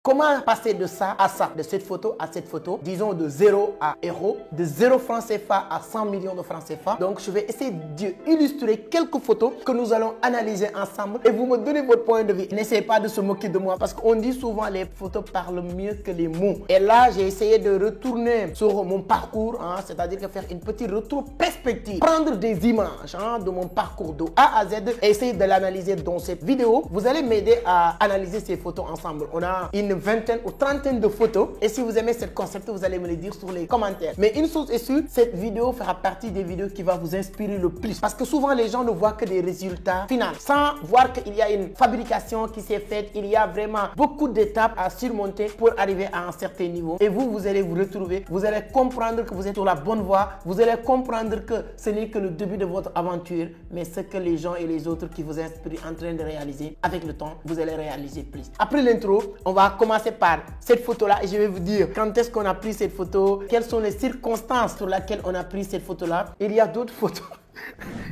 Comment passer de ça à ça, de cette photo à cette photo, disons de 0 à héros, de 0 francs CFA à 100 millions de francs CFA. Donc, je vais essayer d'illustrer quelques photos que nous allons analyser ensemble et vous me donnez votre point de vue. N'essayez pas de se moquer de moi parce qu'on dit souvent les photos parlent mieux que les mots. Et là, j'ai essayé de retourner sur mon parcours, c'est-à-dire que faire une petite retour perspective, prendre des images de mon parcours de A à Z et essayer de l'analyser dans cette vidéo. Vous allez m'aider à analyser ces photos ensemble. On a une vingtaine ou trentaine de photos et si vous aimez ce concept, vous allez me le dire sur les commentaires. Mais une chose est sûre, cette vidéo fera partie des vidéos qui va vous inspirer le plus parce que souvent les gens ne voient que des résultats finaux sans voir qu'il y a une fabrication qui s'est faite. Il y a vraiment beaucoup d'étapes à surmonter pour arriver à un certain niveau et vous allez vous retrouver, vous allez comprendre que vous êtes sur la bonne voie, vous allez comprendre que ce n'est que le début de votre aventure, mais ce que les gens et les autres qui vous inspirent en train de réaliser, avec le temps, vous allez réaliser plus. Après l'intro, on va commencer par cette photo-là et je vais vous dire quand est-ce qu'on a pris cette photo, quelles sont les circonstances sur lesquelles on a pris cette photo-là. Il y a d'autres photos.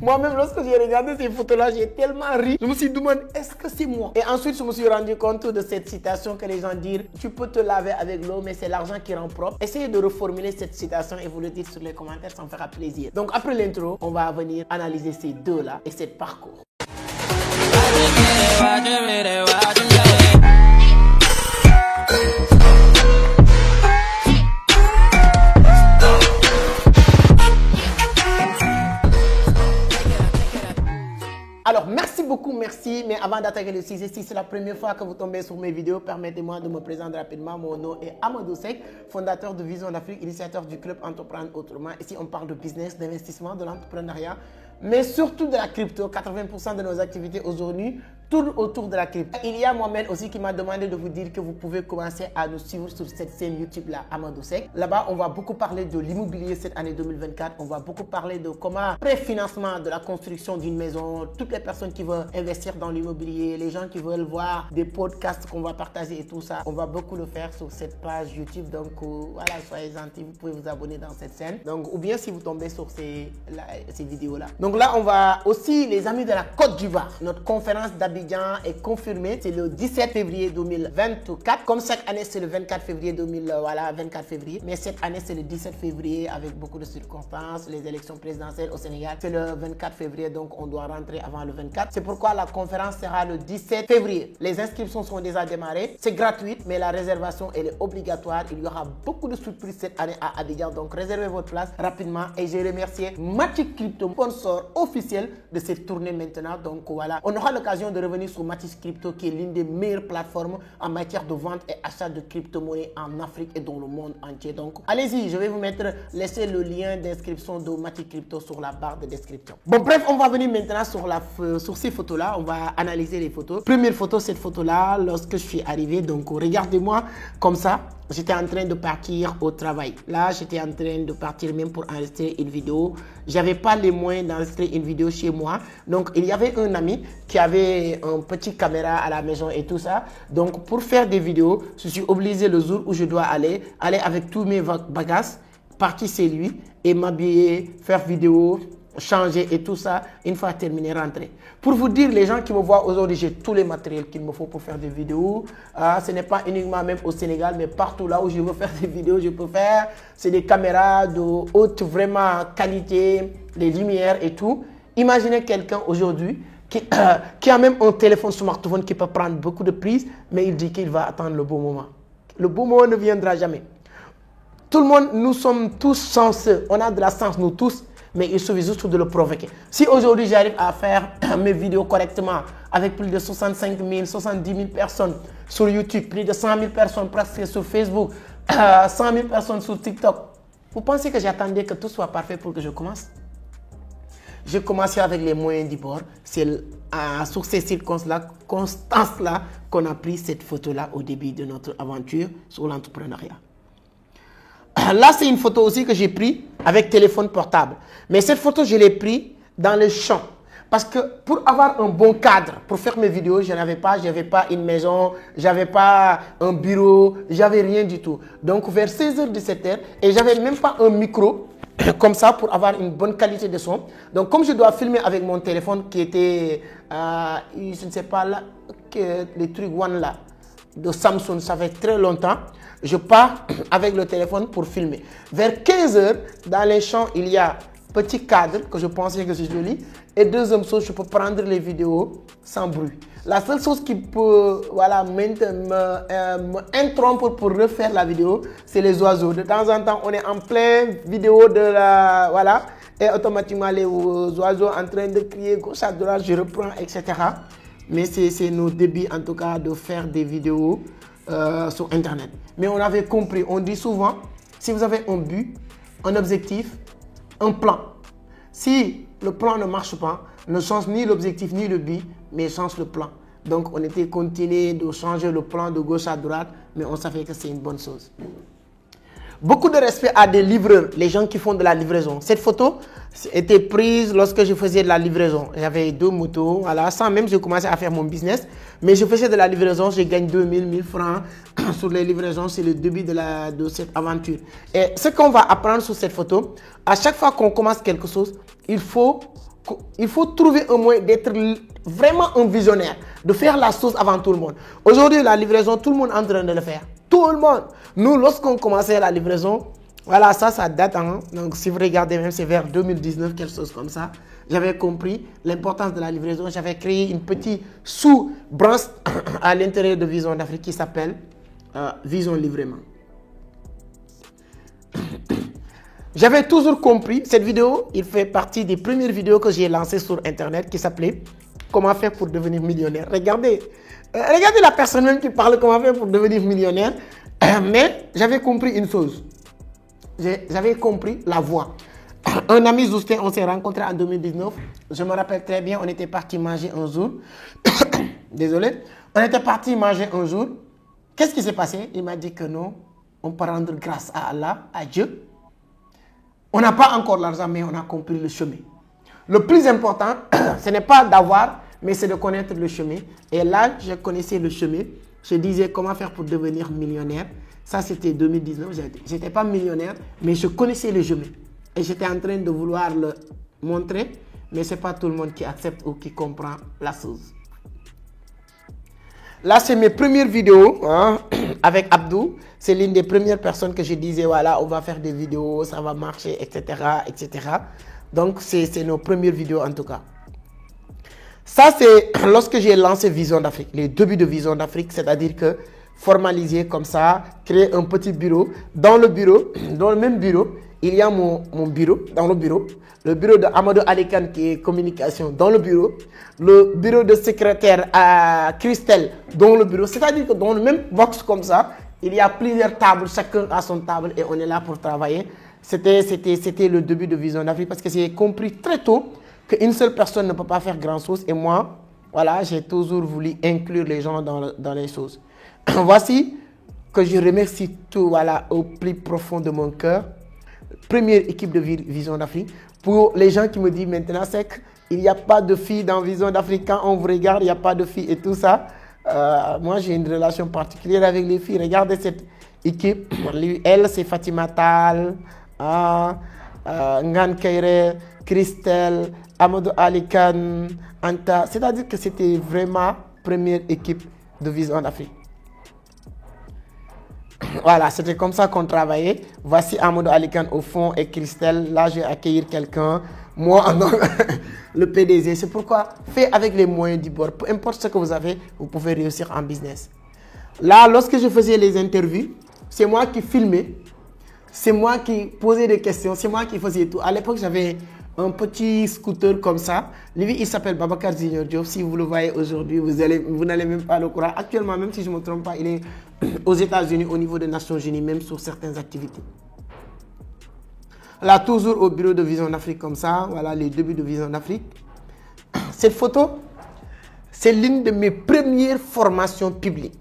Moi-même, lorsque j'ai regardé ces photos-là, j'ai tellement ri. Je me suis demandé, est-ce que c'est moi? Et ensuite, je me suis rendu compte de cette citation que les gens disent, tu peux te laver avec l'eau, mais c'est l'argent qui rend propre. Essayez de reformuler cette citation et vous le dites sur les commentaires, ça me fera plaisir. Donc, après l'intro, on va venir analyser ces deux-là et cette parcours. Alors, merci beaucoup, merci. Mais avant d'attaquer le sujet, si c'est la première fois que vous tombez sur mes vidéos, permettez-moi de me présenter rapidement. Mon nom est Amadou Seck, fondateur de Vision d'Afrique, initiateur du club Entreprendre Autrement. Ici, on parle de business, d'investissement, de l'entrepreneuriat, mais surtout de la crypto. 80% de nos activités aujourd'hui tournent autour de la crypto. Il y a Mohamed aussi qui m'a demandé de vous dire que vous pouvez commencer à nous suivre sur cette chaîne YouTube-là, Amadou Seck. Là-bas, on va beaucoup parler de l'immobilier cette année 2024. On va beaucoup parler de comment préfinancement de la construction d'une maison, toutes les personnes qui veulent investir dans l'immobilier, les gens qui veulent voir des podcasts qu'on va partager et tout ça. On va beaucoup le faire sur cette page YouTube. Donc, voilà, soyez gentils, vous pouvez vous abonner dans cette chaîne. Donc, ou bien si vous tombez sur ces vidéos-là. Donc là, on va aussi, les amis de la Côte d'Ivoire, notre conférence d'Abidjan est confirmée. C'est le 17 février 2024. Comme chaque année, c'est le 24 février 24 février. Mais cette année, c'est le 17 février avec beaucoup de circonstances. Les élections présidentielles au Sénégal, c'est le 24 février. Donc, on doit rentrer avant le 24. C'est pourquoi la conférence sera le 17 février. Les inscriptions sont déjà démarrées. C'est gratuit, mais la réservation, elle est obligatoire. Il y aura beaucoup de surprises cette année à Abidjan. Donc, réservez votre place rapidement. Et j'ai remercié Matic Crypto, sponsor officiel de cette tournée maintenant. Donc, voilà. On aura l'occasion de revenir sur Matic Crypto, qui est l'une des meilleures plateformes en matière de vente et achat de crypto-monnaies en Afrique et dans le monde entier. Donc, allez-y, je vais vous laisser le lien d'inscription de Matic Crypto sur la barre de description. Bon, bref, on va venir maintenant sur ces photos-là. On va analyser les photos. Première photo, cette photo-là, lorsque je suis arrivé. Donc, regardez-moi comme ça. J'étais en train de partir au travail. Là, j'étais en train de partir même pour enregistrer une vidéo. J'avais pas les moyens d'enregistrer une vidéo chez moi. Donc, il y avait un ami qui avait une petite caméra à la maison et tout ça. Donc, pour faire des vidéos, je suis obligé le jour où je dois aller avec tous mes bagages, partir chez lui et m'habiller, faire vidéo, changer et tout ça, une fois terminé, rentrer. Pour vous dire, les gens qui me voient aujourd'hui, j'ai tous les matériels qu'il me faut pour faire des vidéos. Ce n'est pas uniquement même au Sénégal, mais partout là où je veux faire des vidéos, je peux faire. C'est des caméras de haute vraiment qualité, les lumières et tout. Imaginez quelqu'un aujourd'hui qui a même un téléphone smartphone qui peut prendre beaucoup de prises, mais il dit qu'il va attendre le bon moment. Le bon moment ne viendra jamais. Tout le monde, nous sommes tous chanceux. On a de la chance, nous tous. Mais il suffit juste de le provoquer. Si aujourd'hui j'arrive à faire mes vidéos correctement avec plus de 65 000, 70 000 personnes sur YouTube, plus de 100 000 personnes presque sur Facebook, 100 000 personnes sur TikTok, vous pensez que j'attendais que tout soit parfait pour que je commence? J'ai commencé avec les moyens du bord. C'est sur ces circonstances-là qu'on a pris cette photo-là au début de notre aventure sur l'entrepreneuriat. Là, c'est une photo aussi que j'ai prise avec téléphone portable. Mais cette photo, je l'ai prise dans le champ. Parce que pour avoir un bon cadre, pour faire mes vidéos, je n'avais pas une maison, je n'avais pas un bureau, j'avais rien du tout. Donc, vers 16h, 17h, et je n'avais même pas un micro, comme ça, pour avoir une bonne qualité de son. Donc, comme je dois filmer avec mon téléphone qui était, je ne sais pas, là, les trucs One là. de Samsung, ça fait très longtemps. Je pars avec le téléphone pour filmer. Vers 15 heures, dans les champs, il y a petit cadre que je pensais que c'est joli. Et deuxième chose, je peux prendre les vidéos sans bruit. La seule chose qui peut m'interrompre pour refaire la vidéo, c'est les oiseaux. De temps en temps, on est en pleine vidéo de la... Voilà. Et automatiquement, les oiseaux en train de crier gauche à droite, je reprends, etc. Mais c'est nos débuts, en tout cas, de faire des vidéos sur Internet. Mais on avait compris, on dit souvent, si vous avez un but, un objectif, un plan. Si le plan ne marche pas, ne change ni l'objectif ni le but, mais change le plan. Donc, on était continué de changer le plan de gauche à droite, mais on savait que c'est une bonne chose. Beaucoup de respect à des livreurs, les gens qui font de la livraison. Cette photo était prise lorsque je faisais de la livraison. J'avais 2 motos, voilà, sans même je commençais à faire mon business. Mais je faisais de la livraison, je gagne 2000, 1000 francs sur les livraisons. C'est le début de cette aventure. Et ce qu'on va apprendre sur cette photo, à chaque fois qu'on commence quelque chose, il faut trouver un moyen d'être vraiment un visionnaire, de faire la chose avant tout le monde. Aujourd'hui, la livraison, tout le monde est en train de le faire. Tout le monde. Nous, lorsqu'on commençait la livraison, voilà, ça date. Hein? Donc, si vous regardez même, c'est vers 2019, quelque chose comme ça. J'avais compris l'importance de la livraison. J'avais créé une petite sous-branche à l'intérieur de Vision d'Afrique qui s'appelle Vision Livrement. J'avais toujours compris, cette vidéo, il fait partie des premières vidéos que j'ai lancées sur Internet qui s'appelait « Comment faire pour devenir millionnaire ». Regardez la personne même qui parle comment faire pour devenir millionnaire. Mais j'avais compris une chose. J'avais compris la voie. Un ami Zoustin, on s'est rencontrés en 2019. Je me rappelle très bien, on était parti manger un jour. Désolé. On était parti manger un jour. Qu'est-ce qui s'est passé? Il m'a dit que non, on peut rendre grâce à Allah, à Dieu. On n'a pas encore l'argent, mais on a compris le chemin. Le plus important, ce n'est pas d'avoir, mais c'est de connaître le chemin. Et là, je connaissais le chemin. Je disais comment faire pour devenir millionnaire. Ça, c'était 2019. Je n'étais pas millionnaire, mais je connaissais le chemin. Et j'étais en train de vouloir le montrer, mais ce n'est pas tout le monde qui accepte ou qui comprend la chose. Là, c'est mes premières vidéos hein, avec Abdou. C'est l'une des premières personnes que je disais, voilà, on va faire des vidéos, ça va marcher, etc. etc. Donc, c'est nos premières vidéos en tout cas. Ça, c'est lorsque j'ai lancé Vision d'Afrique, les débuts de Vision d'Afrique, c'est-à-dire que formaliser comme ça, créer un petit bureau. Dans le même bureau, il y a mon bureau, dans le bureau de Amadou Alikan qui est communication dans le bureau de secrétaire à Christelle dans le bureau, c'est-à-dire que dans le même box comme ça, il y a plusieurs tables, chacun a son table et on est là pour travailler. C'était le début de Vision d'Afrique parce que j'ai compris très tôt qu'une seule personne ne peut pas faire grand-chose et moi, voilà, j'ai toujours voulu inclure les gens dans les choses. Voici que je remercie tout, voilà, au plus profond de mon cœur. Première équipe de Vision d'Afrique. Pour les gens qui me disent maintenant, c'est qu'il n'y a pas de filles dans Vision d'Afrique. Quand on vous regarde, il n'y a pas de filles et tout ça. Moi, j'ai une relation particulière avec les filles. Regardez cette équipe. Elle, c'est Fatima Tal, Ngan Kaire, Christelle, Amadou Alikan, Anta. C'est-à-dire que c'était vraiment première équipe de Vision d'Afrique. Voilà, c'était comme ça qu'on travaillait. Voici Amadou Alikan au fond et Christelle. Là, je vais accueillir quelqu'un. Moi, le PDG. C'est pourquoi, faites avec les moyens du bord. Peu importe ce que vous avez, vous pouvez réussir en business. Là, lorsque je faisais les interviews, c'est moi qui filmais. C'est moi qui posais des questions. C'est moi qui faisais tout. À l'époque, j'avais un petit scooter comme ça. Lui, il s'appelle Babacar Junior Diop. Si vous le voyez aujourd'hui, vous n'allez même pas le croire. Actuellement, même si je ne me trompe pas, il est aux États-Unis, au niveau des Nations Unies, même sur certaines activités. Là, toujours au bureau de Vision d'Afrique comme ça. Voilà les débuts de Vision d'Afrique. Cette photo, c'est l'une de mes premières formations publiques.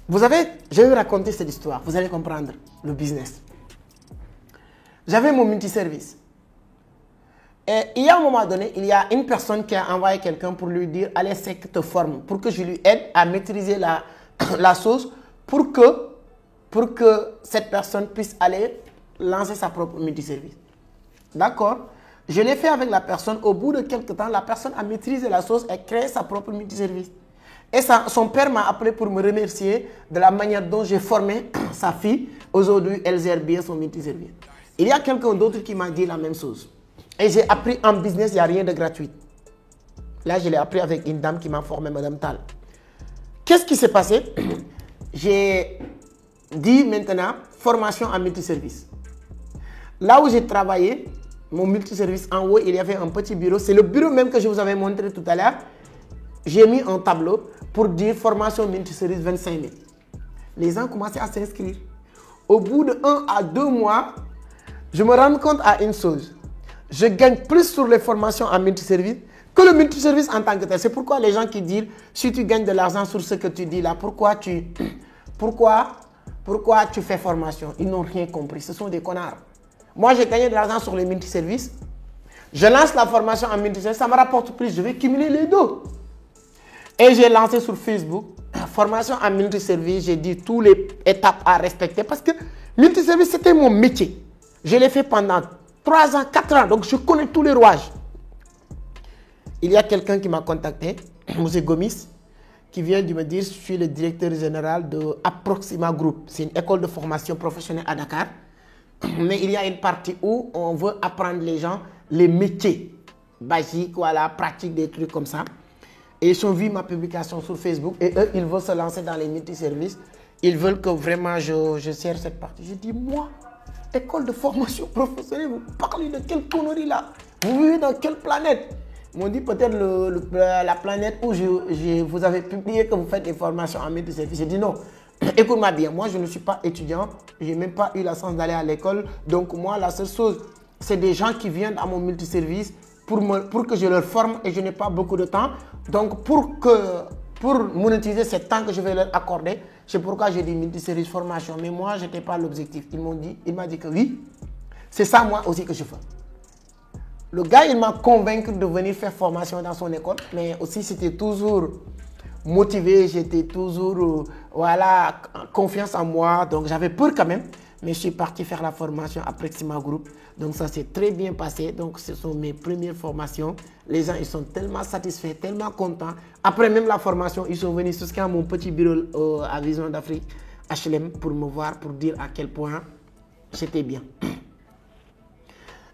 Vous savez, je vais vous raconter cette histoire. Vous allez comprendre le business. J'avais mon multiservice. Et il y a un moment donné, il y a une personne qui a envoyé quelqu'un pour lui dire « Allez, c'est que te forme » pour que je lui aide à maîtriser la chose pour que cette personne puisse aller lancer sa propre multiservice. D'accord? Je l'ai fait avec la personne. Au bout de quelques temps, la personne a maîtrisé la chose et créé sa propre multiservice. Et son père m'a appelé pour me remercier de la manière dont j'ai formé sa fille. Aujourd'hui, elle gère bien son multiservice. Il y a quelqu'un d'autre qui m'a dit la même chose. Et j'ai appris en business, il n'y a rien de gratuit. Là, je l'ai appris avec une dame qui m'a formé, Madame Tal. Qu'est-ce qui s'est passé? J'ai dit maintenant, formation en multiservice. Là où j'ai travaillé, mon multiservice, en haut, il y avait un petit bureau. C'est le bureau même que je vous avais montré tout à l'heure. J'ai mis un tableau pour dire formation multiservice 25 000. Les gens commençaient à s'inscrire. Au bout de 1 à 2 mois, je me rends compte à une chose. Je gagne plus sur les formations en multiservice que le multiservice en tant que tel. C'est pourquoi les gens qui disent, si tu gagnes de l'argent sur ce que tu dis là, pourquoi tu fais formation? Ils n'ont rien compris. Ce sont des connards. Moi, j'ai gagné de l'argent sur les multiservices. Je lance la formation en multiservice, ça me rapporte plus. Je vais cumuler les deux. Et j'ai lancé sur Facebook, formation en multiservice. J'ai dit toutes les étapes à respecter parce que multiservice, c'était mon métier. Je l'ai fait pendant 3 ans, 4 ans. Donc, je connais tous les rouages. Il y a quelqu'un qui m'a contacté, M. Gomis, qui vient de me dire, je suis le directeur général de Approxima Group. C'est une école de formation professionnelle à Dakar. Mais il y a une partie où on veut apprendre les gens les métiers basiques, voilà, pratiques, des trucs comme ça. Et ils ont vu ma publication sur Facebook et eux, ils veulent se lancer dans les multiservices. Ils veulent que vraiment je sers cette partie. Je dis, moi, école de formation professionnelle, vous parlez de quelle connerie là? Vous vivez dans quelle planète? Ils m'ont dit peut-être la planète où vous avez publié que vous faites des formations en multiservices. J'ai dit non. Écoute-moi bien, moi je ne suis pas étudiant, je n'ai même pas eu la chance d'aller à l'école. Donc moi, la seule chose, c'est des gens qui viennent à mon multiservice pour que je leur forme et je n'ai pas beaucoup de temps. Donc pour monétiser ce temps que je vais leur accorder, c'est pourquoi j'ai dit multiservice formation. Mais moi, ce n'était pas l'objectif. Il m'a dit que oui, c'est ça moi aussi que je fais. Le gars, il m'a convaincu de venir faire formation dans son école, mais aussi c'était toujours motivé, j'étais toujours, voilà, confiance en moi. Donc j'avais peur quand même, mais je suis parti faire la formation à Proxima Group. Donc ça s'est très bien passé. Donc ce sont mes premières formations. Les gens, ils sont tellement satisfaits, tellement contents. Après même la formation, ils sont venus jusqu'à mon petit bureau à Vision d'Afrique, HLM, pour me voir, pour dire à quel point c'était bien.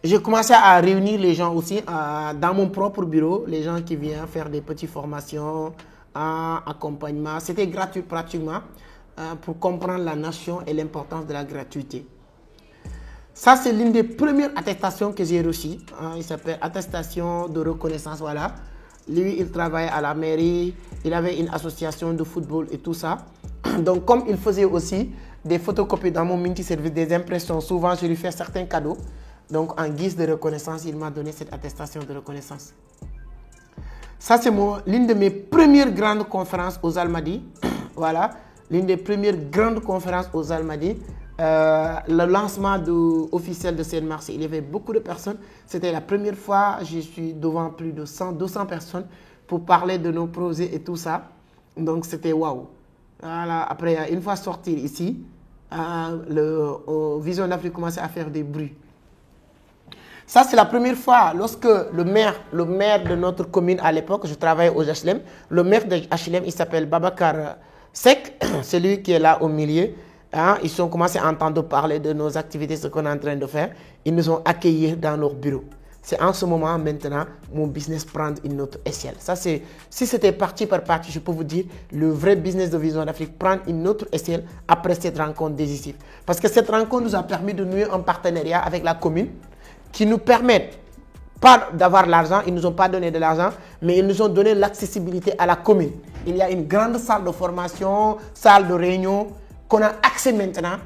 J'ai commencé à réunir les gens aussi dans mon propre bureau, les gens qui viennent faire des petites formations, accompagnement. C'était gratuit pratiquement pour comprendre la nation et l'importance de la gratuité. Ça, c'est l'une des premières attestations que j'ai reçues. Il s'appelle attestation de reconnaissance. Voilà. Lui, il travaillait à la mairie, il avait une association de football et tout ça. Donc, comme il faisait aussi des photocopies dans mon multiservice, des impressions, souvent je lui fais certains cadeaux. Donc, en guise de reconnaissance, il m'a donné cette attestation de reconnaissance. Ça, c'est l'une de mes premières grandes conférences aux Almadies. Voilà, l'une des premières grandes conférences aux Almadies. Le lancement officiel de Seine-Marseille. Il y avait beaucoup de personnes. C'était la première fois, je suis devant plus de 200 personnes pour parler de nos projets et tout ça. Donc, c'était waouh. Voilà. Après, une fois sorti ici, Vision d'Afrique commençait à faire des bruits. Ça, c'est la première fois lorsque le maire de notre commune à l'époque, je travaillais au HLM, le maire de HLM, il s'appelle Babacar Sek, c'est lui qui est là au milieu. Ils ont commencé à entendre parler de nos activités, ce qu'on est en train de faire. Ils nous ont accueillis dans leur bureau. C'est en ce moment, maintenant, mon business prend une autre échelle. Ça, si c'était partie par partie, je peux vous dire, le vrai business de Vision d'Afrique prend une autre échelle après cette rencontre décisive. Parce que cette rencontre nous a permis de nouer un partenariat avec la commune qui nous permettent pas d'avoir l'argent, ils ne nous ont pas donné de l'argent, mais ils nous ont donné l'accessibilité à la commune. Il y a une grande salle de formation, salle de réunion, qu'on a accès maintenant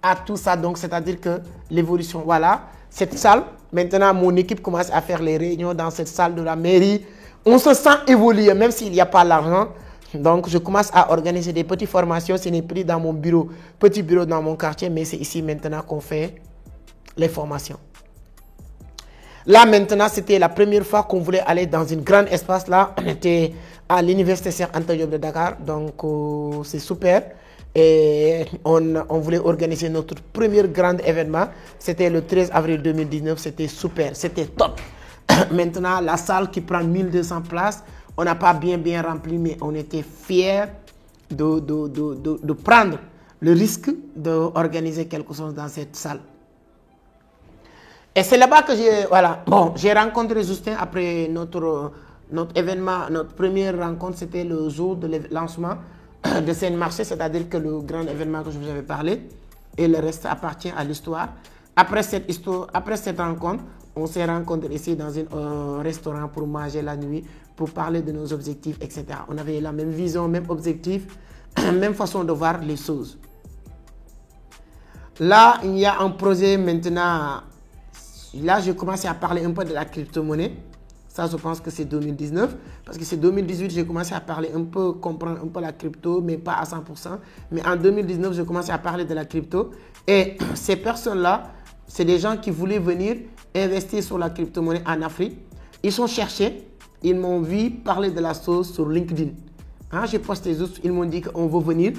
à tout ça. Donc, c'est-à-dire que l'évolution, voilà, cette salle, maintenant, mon équipe commence à faire les réunions dans cette salle de la mairie. On se sent évoluer, même s'il n'y a pas l'argent. Donc, je commence à organiser des petites formations. Ce n'est plus dans mon bureau, petit bureau dans mon quartier, mais c'est ici maintenant qu'on fait les formations. Là, maintenant, c'était la première fois qu'on voulait aller dans une grande espace. Là, on était à l'université Cheikh Anta Diop de Dakar. Donc, c'est super. Et on voulait organiser notre premier grand événement. C'était le 13 avril 2019. C'était super. C'était top. Maintenant, la salle qui prend 1200 places, On n'a pas bien rempli, mais on était fiers de prendre le risque d'organiser quelque chose dans cette salle. Et c'est là-bas que j'ai rencontré Justin après notre événement, notre première rencontre, c'était le jour de lancement de Scène Marché, c'est-à-dire que le grand événement que je vous avais parlé, et le reste appartient à l'histoire. Après cette rencontre, on s'est rencontrés ici dans un restaurant pour manger la nuit, pour parler de nos objectifs, etc. On avait la même vision, même objectif, même façon de voir les choses. Là, il y a un projet maintenant. Là, j'ai commencé à parler un peu de la crypto-monnaie. Ça, je pense que c'est 2019. Parce que c'est 2018, j'ai commencé à parler un peu, comprendre un peu la crypto, mais pas à 100%. Mais en 2019, j'ai commencé à parler de la crypto. Et ces personnes-là, c'est des gens qui voulaient venir investir sur la crypto-monnaie en Afrique. Ils sont cherchés. Ils m'ont vu parler de la chose sur LinkedIn. Hein, j'ai posté juste, ils m'ont dit qu'on veut venir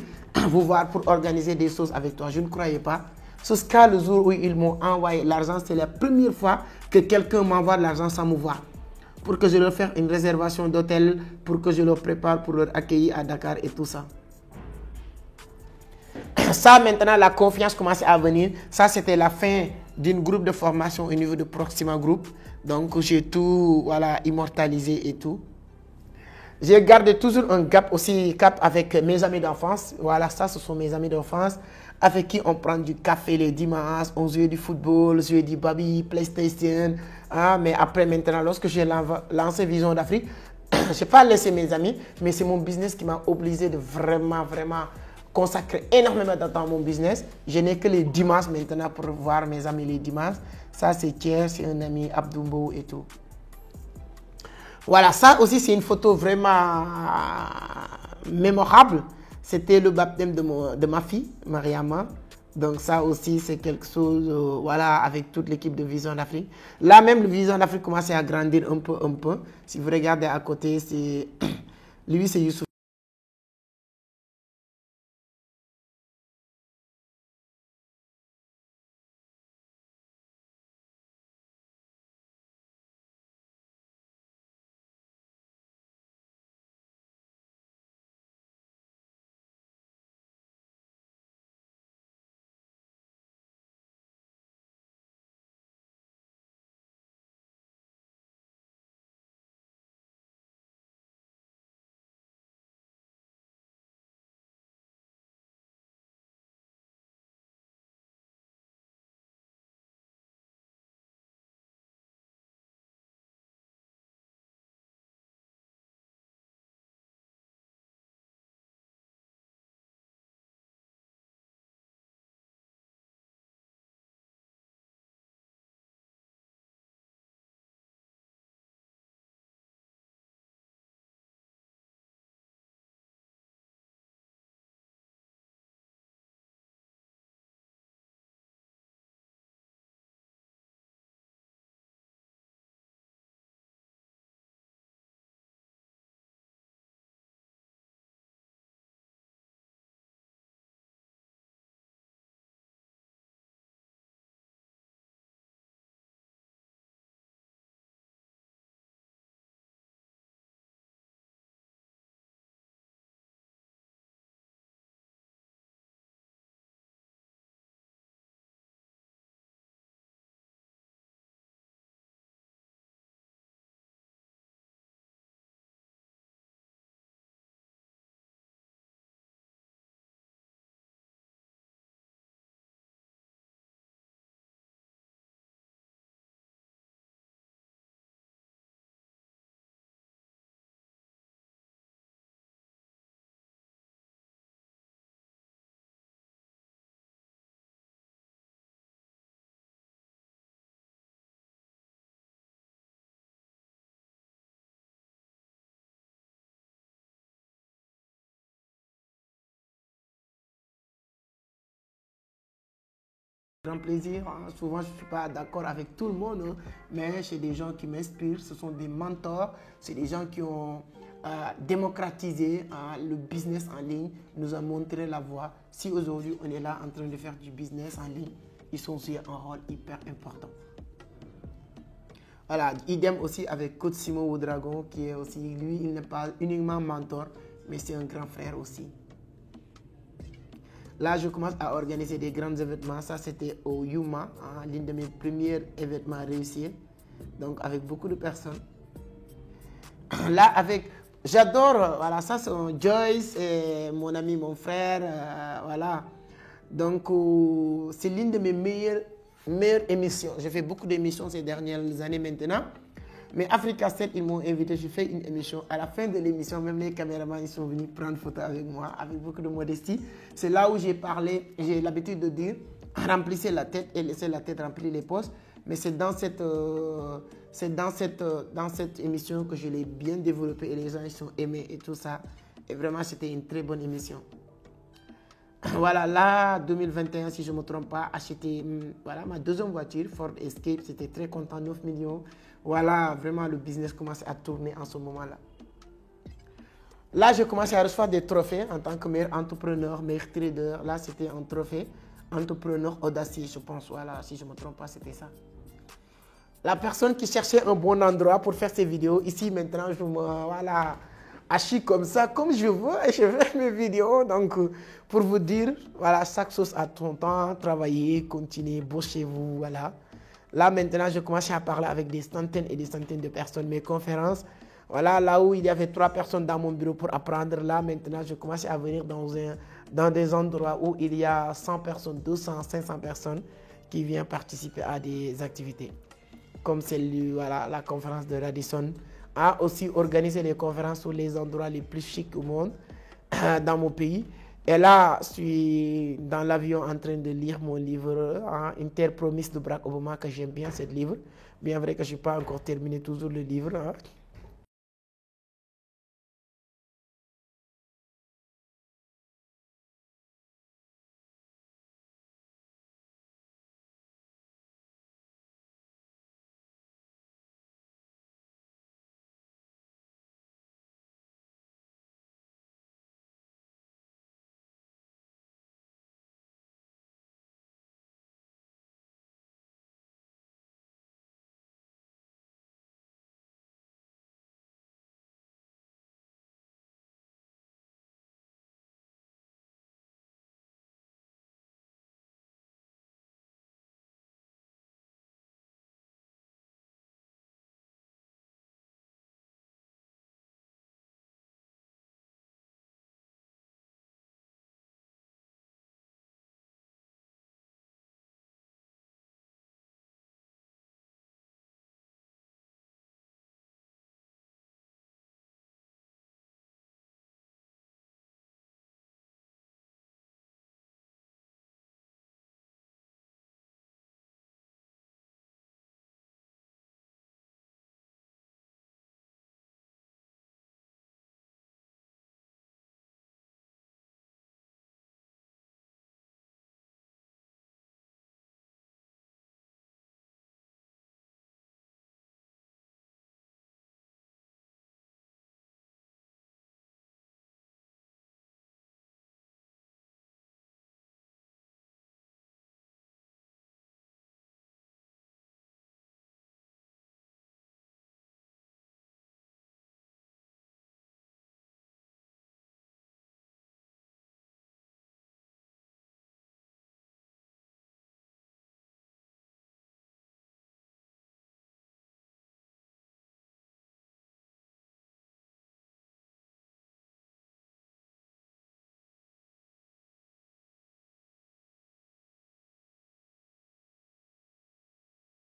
vous voir pour organiser des choses avec toi. Je ne croyais pas. Jusqu'à le jour où ils m'ont envoyé l'argent, c'est la première fois que quelqu'un m'envoie de l'argent sans me voir. Pour que je leur fasse une réservation d'hôtel, pour que je leur prépare pour leur accueillir à Dakar et tout ça. Ça, maintenant, la confiance commence à venir. Ça, c'était la fin d'un groupe de formation au niveau de Proxima Group. Donc, j'ai tout immortalisé et tout. J'ai gardé toujours un cap avec mes amis d'enfance. Voilà, ça, ce sont mes amis d'enfance avec qui on prend du café les dimanches, on joue du football, joue du baby, PlayStation. Hein, mais après, maintenant, lorsque j'ai lancé Vision d'Afrique, je n'ai pas laissé mes amis, mais c'est mon business qui m'a obligé de vraiment consacrer énormément de temps à mon business. Je n'ai que les dimanches maintenant pour voir mes amis les dimanches. Ça, c'est Thiers, c'est un ami Abdoumbo et tout. Voilà, ça aussi, c'est une photo vraiment mémorable. C'était le baptême de ma fille, Mariama. Donc ça aussi, c'est quelque chose, avec toute l'équipe de Vision d'Afrique. Là même, le Vision d'Afrique commence à grandir un peu. Si vous regardez à côté, c'est lui, c'est Youssouf. Grand plaisir, hein. Souvent je ne suis pas d'accord avec tout le monde, hein, mais c'est des gens qui m'inspirent, ce sont des mentors, c'est des gens qui ont démocratisé le business en ligne, nous ont montré la voie. Si aujourd'hui on est là en train de faire du business en ligne, ils ont joué un rôle hyper important. Voilà, idem aussi avec coach Simon Oudragon, qui est aussi, lui, il n'est pas uniquement mentor, mais c'est un grand frère aussi. Là, je commence à organiser des grands événements. Ça, c'était au Yuma, hein, l'un de mes premiers événements réussis. Donc, avec beaucoup de personnes. Là, avec... J'adore, voilà, ça, c'est Joyce, et mon ami, mon frère, voilà. Donc, c'est l'une de mes meilleures émissions. J'ai fait beaucoup d'émissions ces dernières années maintenant. Mais Africa 7, ils m'ont invité, j'ai fait une émission. À la fin de l'émission, même les caméramans, ils sont venus prendre photo avec moi, avec beaucoup de modestie. C'est là où j'ai parlé, j'ai l'habitude de dire, remplissez la tête et laissez la tête remplir les postes. Mais c'est dans cette émission que je l'ai bien développé et les gens ils sont aimés et tout ça. Et vraiment, c'était une très bonne émission. Voilà, là, 2021, si je ne me trompe pas, acheté voilà, ma deuxième voiture, Ford Escape. C'était très content, 9 millions. Voilà, vraiment, le business commence à tourner en ce moment-là. Là, je commence à recevoir des trophées en tant que meilleur entrepreneur, meilleur trader. Là, c'était un trophée entrepreneur audacieux, je pense. Voilà, si je ne me trompe pas, c'était ça. La personne qui cherchait un bon endroit pour faire ses vidéos, ici, maintenant, je me... Voilà, assis comme ça, comme je veux, et je fais mes vidéos. Donc, pour vous dire, voilà, chaque chose a son temps, travaillez, continuez, bossez-vous, voilà. Là, maintenant, je commence à parler avec des centaines et des centaines de personnes. Mes conférences, voilà, là où il y avait 3 personnes dans mon bureau pour apprendre, là, maintenant, je commence à venir dans des endroits où il y a 100 personnes, 200, 500 personnes qui viennent participer à des activités. Comme celle, voilà, la conférence de Radisson, a aussi organisé les conférences sur les endroits les plus chics au monde, dans mon pays. Et là, je suis dans l'avion en train de lire mon livre, hein, Une terre promise de Barack Obama, que j'aime bien ce livre. Bien vrai que je n'ai pas encore terminé toujours le livre. Hein.